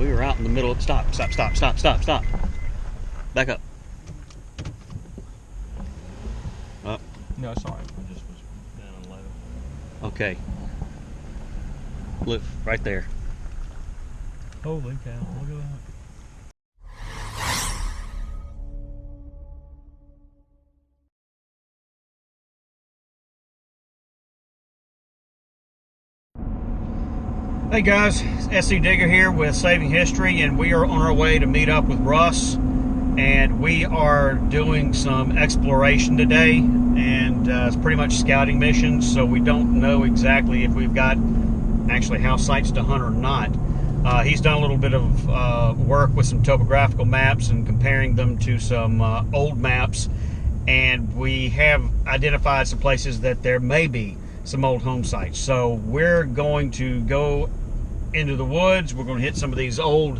We were out in the middle of... Stop. Back up. Up. No, sorry. I just was down and low. Okay. Look, right there. Holy cow, look at that. Hey guys, SCdigger here with Saving History, and we are on our way to meet up with Russ, and we are doing some exploration today, and it's pretty much scouting missions, so we don't know exactly if we've got actually house sites to hunt or not. He's done a little bit of work with some topographical maps and comparing them to some old maps, and we have identified some places that there may be some old home sites. So we're going to go into the woods. We're going to hit some of these old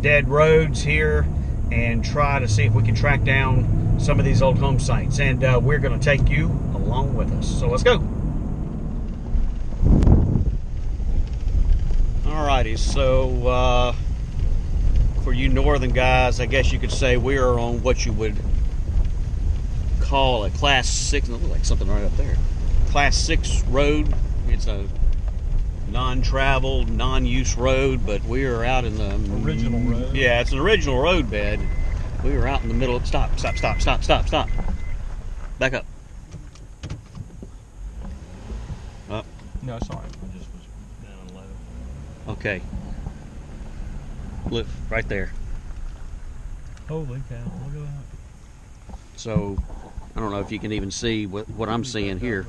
dead roads here and try to see if we can track down some of these old home sites, and we're going to take you along with us. So let's go. Alrighty, so for you northern guys, I guess you could say we are on what you would call a class 6. It looks like something right up there. Class 6 road. It's a non-traveled, non-use road, but we are out in the original road. Yeah, it's an original road bed. We were out in the middle of... Stop. Back up. Up. No, sorry. I just was down and low. Okay. Look, right there. Holy cow, look at that. So, I don't know if you can even see what I'm seeing here.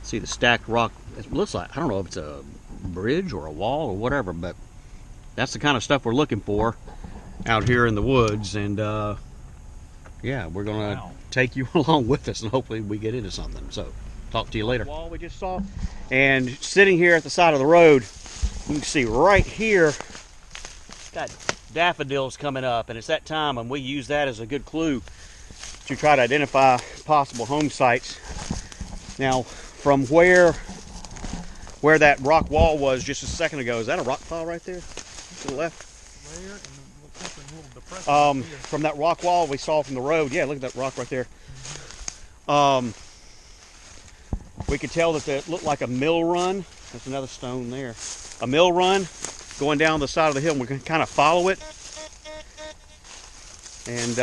See the stacked rock. It looks like, I don't know if it's a bridge or a wall or whatever, but that's the kind of stuff we're looking for out here in the woods. And yeah, we're gonna take you along with us, and hopefully we get into something. So talk to you later. Wall we just saw, and sitting here at the side of the road, you can see right here got daffodils coming up, and it's that time, and we use that as a good clue to try to identify possible home sites. Now, from where that rock wall was just a second ago, is that a rock pile right there to the left? There, and looks like a little depression from that rock wall we saw from the road. Yeah, look at that rock right there. We could tell that it looked like a mill run. That's another stone there. A mill run going down the side of the hill, and we can kind of follow it. And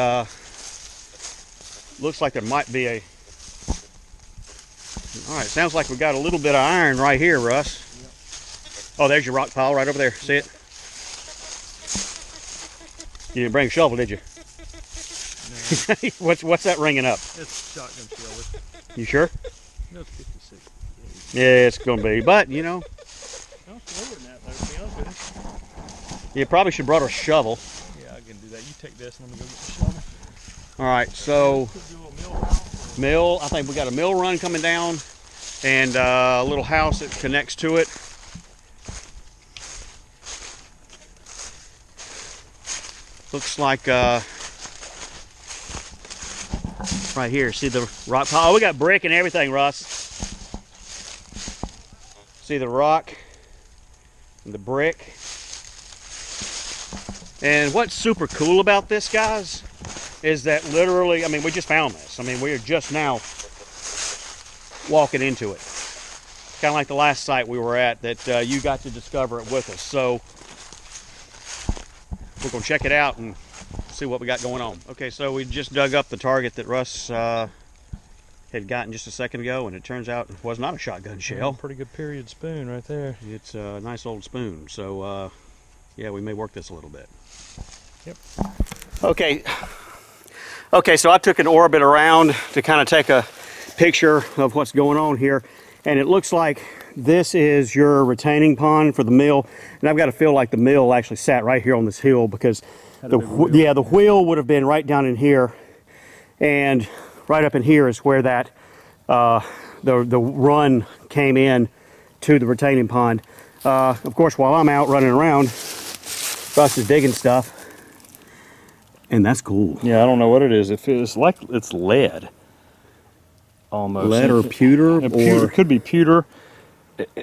looks like there might be a... All right, sounds like we got a little bit of iron right here, Russ. Yep. Oh, there's your rock pile right over there. See it? You didn't bring a shovel, did you? No. what's that ringing up? It's shotgun shell. You sure? No, it's 56. Yeah, it's going to be. But, you know. No, it's lower than that, though, to be honest with you. You probably should have brought a shovel. Yeah, I can do that. You take this and let me go get the shovel. All right, so mill, I think we got a mill run coming down, and a little house that connects to it. Looks like right here, see the rock pile? Oh, we got brick and everything, Russ. See the rock and the brick. And what's super cool about this, guys, is that literally, I mean, we just found this. I mean, we are just now walking into it. Kind of like the last site we were at that you got to discover it with us. So we're going to check it out and see what we got going on. Okay, so we just dug up the target that Russ had gotten just a second ago, and it turns out it was not a shotgun shell. Pretty good period spoon right there. It's a nice old spoon. So yeah, we may work this a little bit. Yep. Okay, so I took an orbit around to kind of take a picture of what's going on here, and it looks like this is your retaining pond for the mill, and I've got to feel like the mill actually sat right here on this hill, because the wheel would have been right down in here, and right up in here is where that the run came in to the retaining pond. Of course, while I'm out running around, Russ is digging stuff. And that's cool. Yeah, I don't know what it is. It feels like it's lead. Almost. Lead or pewter? It could be pewter.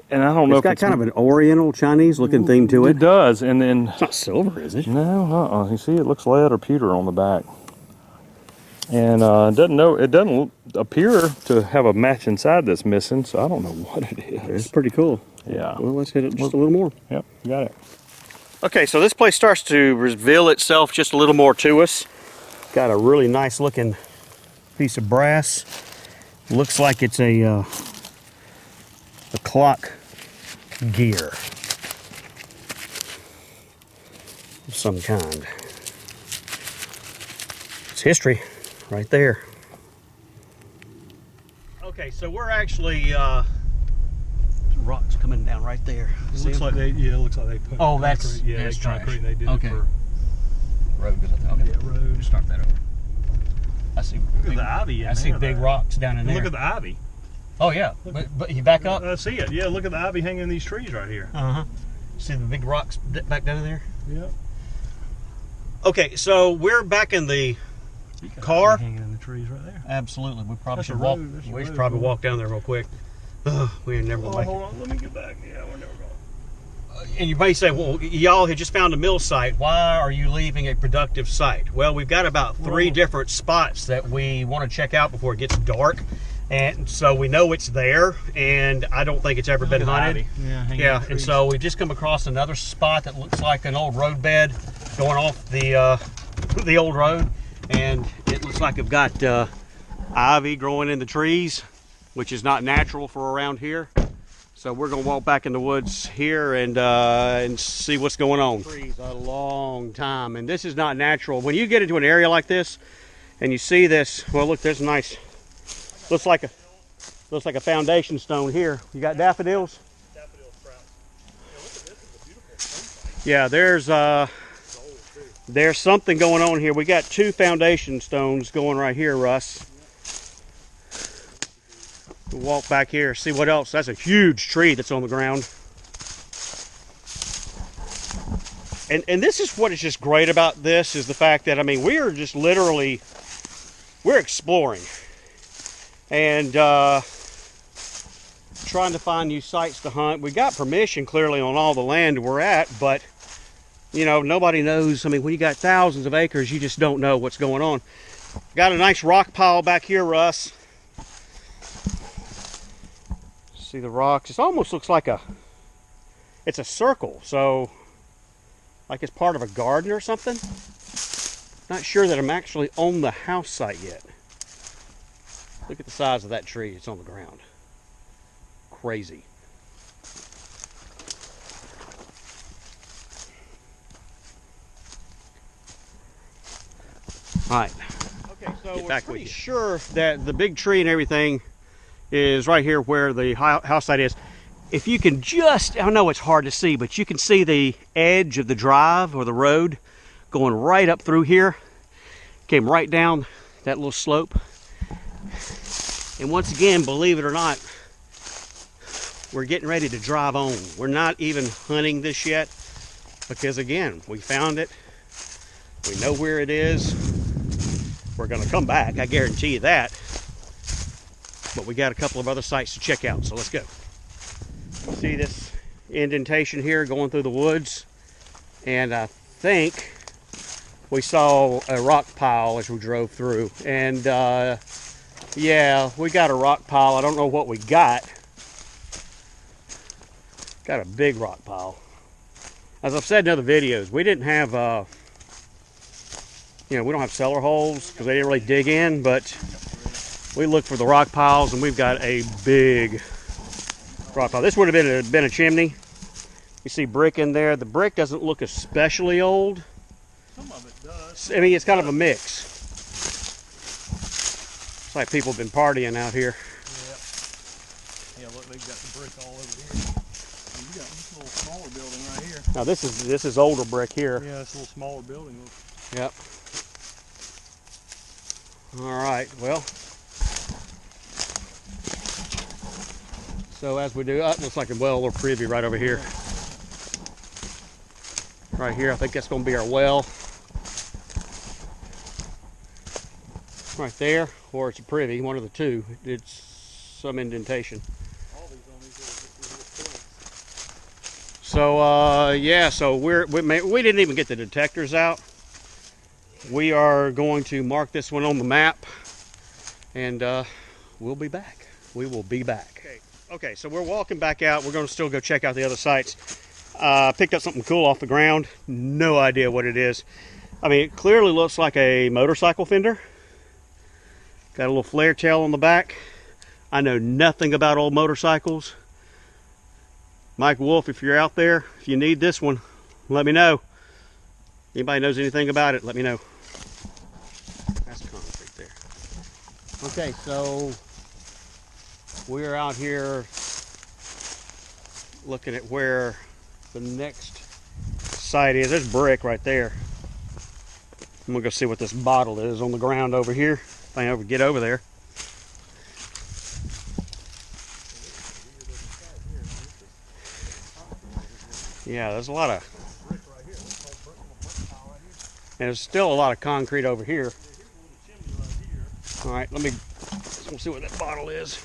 and I don't know It's if got kind of an Oriental Chinese looking theme to it. It does, and then It's not silver, is it? no, you see, it looks lead or pewter on the back, and it doesn't appear to have a match inside that's missing. So I don't know what it is. It's pretty cool. Yeah. Well, let's hit it just a little more. Yep, you got it. Okay, so this place starts to reveal itself just a little more to us. Got a really nice looking piece of brass. Looks like it's a clock gear of some kind. It's history right there. Okay, so we're actually rocks coming down right there. It looks like they put Oh, that's concrete. Yeah, that's they trash. concrete and they did Okay. it for Road. Okay. yeah, road. Start that over. I see. Look at the ivy in I see there, big though. rocks down in there. Look at the ivy. Oh yeah, but you back up. I see it. Yeah, look at the ivy hanging in these trees right here. See the big rocks back down there. Yep. Okay, so we're back in the car. Hanging in the trees right there. Absolutely, we probably That's should a walk. road, that's a We should road, probably man. walk down there real quick. We ain't never gonna Oh, make hold on. Let me get back. Yeah, we're never going. And you may say, well, y'all had just found a mill site. Why are you leaving a productive site? Well, we've got about 3 different spots that we want to check out before it gets dark. And so we know it's there, and I don't think it's ever been hunted. Yeah, hanging in Yeah, the and trees. so we've just come across another spot that looks like an old road bed going off the old road. And it looks like we've got ivy growing in the trees, which is not natural for around here. So we're gonna walk back in the woods here and see what's going on. Trees a long time, and this is not natural. When you get into an area like this, and you see this, well, look, there's a nice, looks like a foundation stone here. You got daffodils. Daffodil sprouts. Yeah, look at this. It's a beautiful stone site. Yeah, there's something going on here. We got 2 foundation stones going right here, Russ. We'll walk back here, see what else. That's a huge tree that's on the ground. And this is what is just great about this, is the fact that, I mean, we are just literally, we're exploring and trying to find new sites to hunt. We got permission clearly on all the land we're at, but you know, nobody knows. I mean, when you got thousands of acres, you just don't know what's going on. Got a nice rock pile back here, Russ. See the rocks? It almost looks like it's a circle, so like it's part of a garden or something. Not sure that I'm actually on the house site yet. Look at the size of that tree. It's on the ground. Crazy. All right. Okay, so we're pretty sure that the big tree and everything is right here where the house site is. If you can just, I know it's hard to see, but you can see the edge of the drive or the road going right up through here. Came right down that little slope. And once again, believe it or not, we're getting ready to drive on. We're not even hunting this yet because, again, we found it. We know where it is. We're going to come back, I guarantee you that. But we got a couple of other sites to check out, so let's go. See this indentation here going through the woods? And I think we saw a rock pile as we drove through. And yeah, we got a rock pile. I don't know what we got. Got a big rock pile. As I've said in other videos, we didn't have, we don't have cellar holes because they didn't really dig in, but we look for the rock piles, and we've got a big rock pile. This would have been a chimney. You see brick in there. The brick doesn't look especially old. Some of it does. I mean, it's kind of a mix. It's like people have been partying out here. Yeah. Yeah, look, they've got the brick all over here. And you got this little smaller building right here. Now this is older brick here. Yeah, this little smaller building. Yep. All right. Well. So as we do, looks like a well or privy right over here. Right here, I think that's going to be our well. Right there, or it's a privy, one of the two. It's some indentation. All these on these little So yeah, so we didn't even get the detectors out. We are going to mark this one on the map, and we'll be back. We will be back. Okay, so we're walking back out. We're going to still go check out the other sites. Picked up something cool off the ground. No idea what it is. I mean, it clearly looks like a motorcycle fender. Got a little flare tail on the back. I know nothing about old motorcycles. Mike Wolf, if you're out there, if you need this one, let me know. Anybody knows anything about it, let me know. That's concrete there. Okay, so we're out here looking at where the next site is. There's brick right there. I'm gonna go see what this bottle is on the ground over here. If I ever get over there. Yeah, there's a lot of, and there's still a lot of concrete over here. All right, we'll see what that bottle is.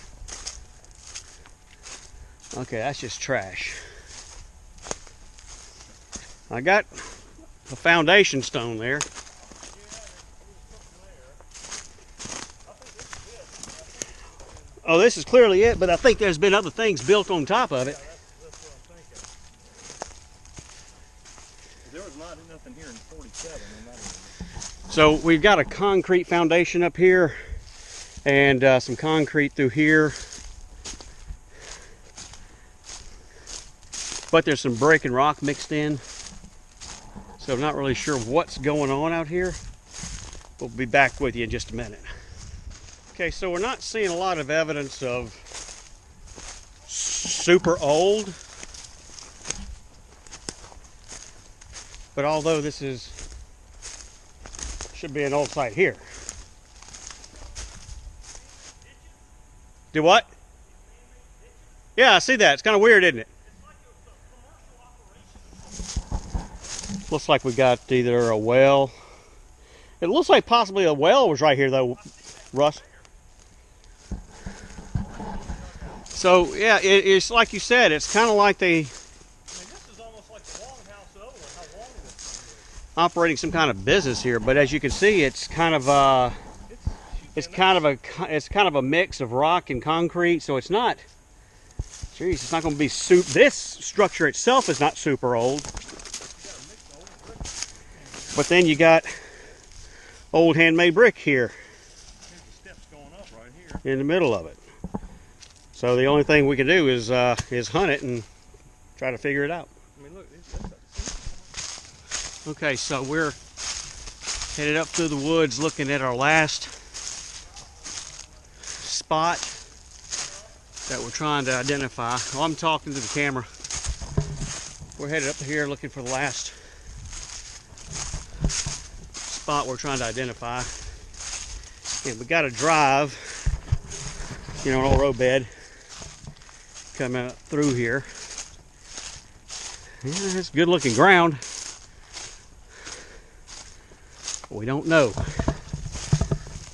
Okay, that's just trash. I got a foundation stone there. Oh, this is clearly it, but I think there's been other things built on top of it. That's what I'm thinking. There was nothing here in 47. So we've got a concrete foundation up here and some concrete through here. But there's some brick and rock mixed in. So I'm not really sure what's going on out here. We'll be back with you in just a minute. Okay, so we're not seeing a lot of evidence of super old. But although this should be an old site here. Do what? Yeah, I see that. It's kind of weird, isn't it? Looks like we got either a well. It looks like possibly a well was right here though, Russ. So yeah, it's like you said, it's kind of like they this is almost like the longhouse over how long this thing is. Operating some kind of business here, but as you can see, it's kind of a mix of rock and concrete, so it's not. Geez, it's not going to be This structure itself is not super old, but then you got old handmade brick here. Here's the steps going up right here. In the middle of it. So the only thing we can do is hunt it and try to figure it out. I mean, look, Okay, so we're headed up through the woods looking at our last spot that we're trying to identify. Oh, I'm talking to the camera. We're headed up here looking for the last spot we're trying to identify. And we got a drive, an old road bed coming up through here. Yeah, it's good looking ground. We don't know.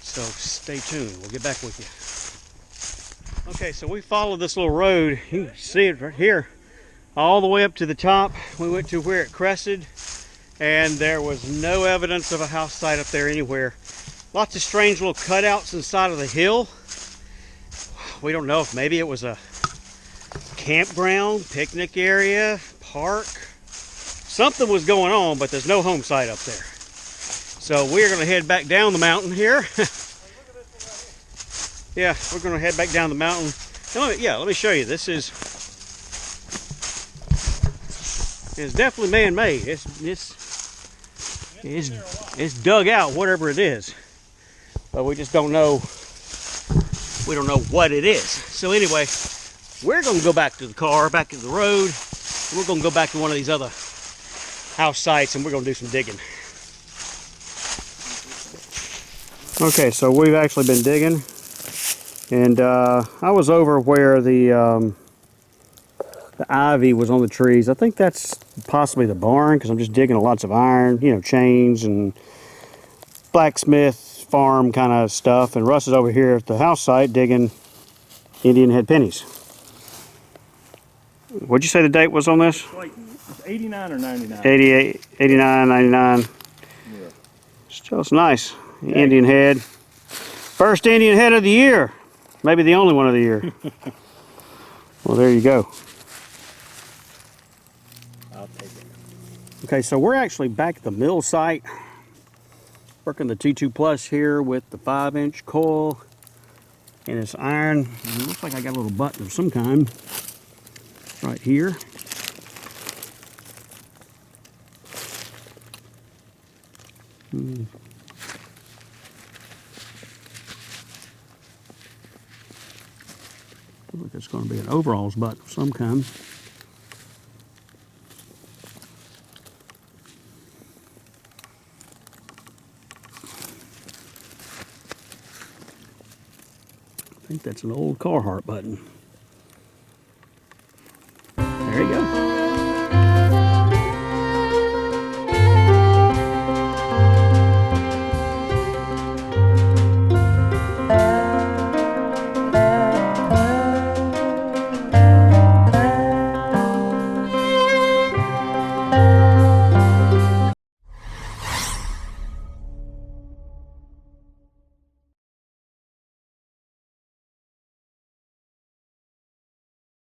So stay tuned. We'll get back with you. Okay, so we followed this little road. You can see it right here. All the way up to the top. We went to where it crested, and there was no evidence of a house site up there anywhere. Lots of strange little cutouts inside of the hill. We don't know if maybe it was a campground, picnic area, park. Something was going on, but there's no home site up there. So we're going to head back down the mountain here. Yeah, we're going to head back down the mountain. Let me show you. This is definitely man-made. It's dug out, whatever it is. But we just don't know. We don't know what it is. So anyway, we're going to go back to the car, back to the road. We're going to go back to one of these other house sites, and we're going to do some digging. Okay, so we've actually been digging, and I was over where the ivy was on the trees. I think that's possibly the barn, because I'm just digging lots of iron, chains and blacksmith farm kind of stuff. And Russ is over here at the house site digging Indian head pennies. What'd you say the date was on this? Like It's 89 or 99. 88, 89, 99. Yeah. Still, it's nice. Indian head. First Indian head of the year. Maybe the only one of the year. Well, there you go. I'll take it. Okay, so we're actually back at the mill site. Working the T2 Plus here with the 5-inch coil and it's iron. And it looks like I got a little button of some kind right here. Looks like it's going to be an overalls button of some kind. I think that's an old Carhartt button.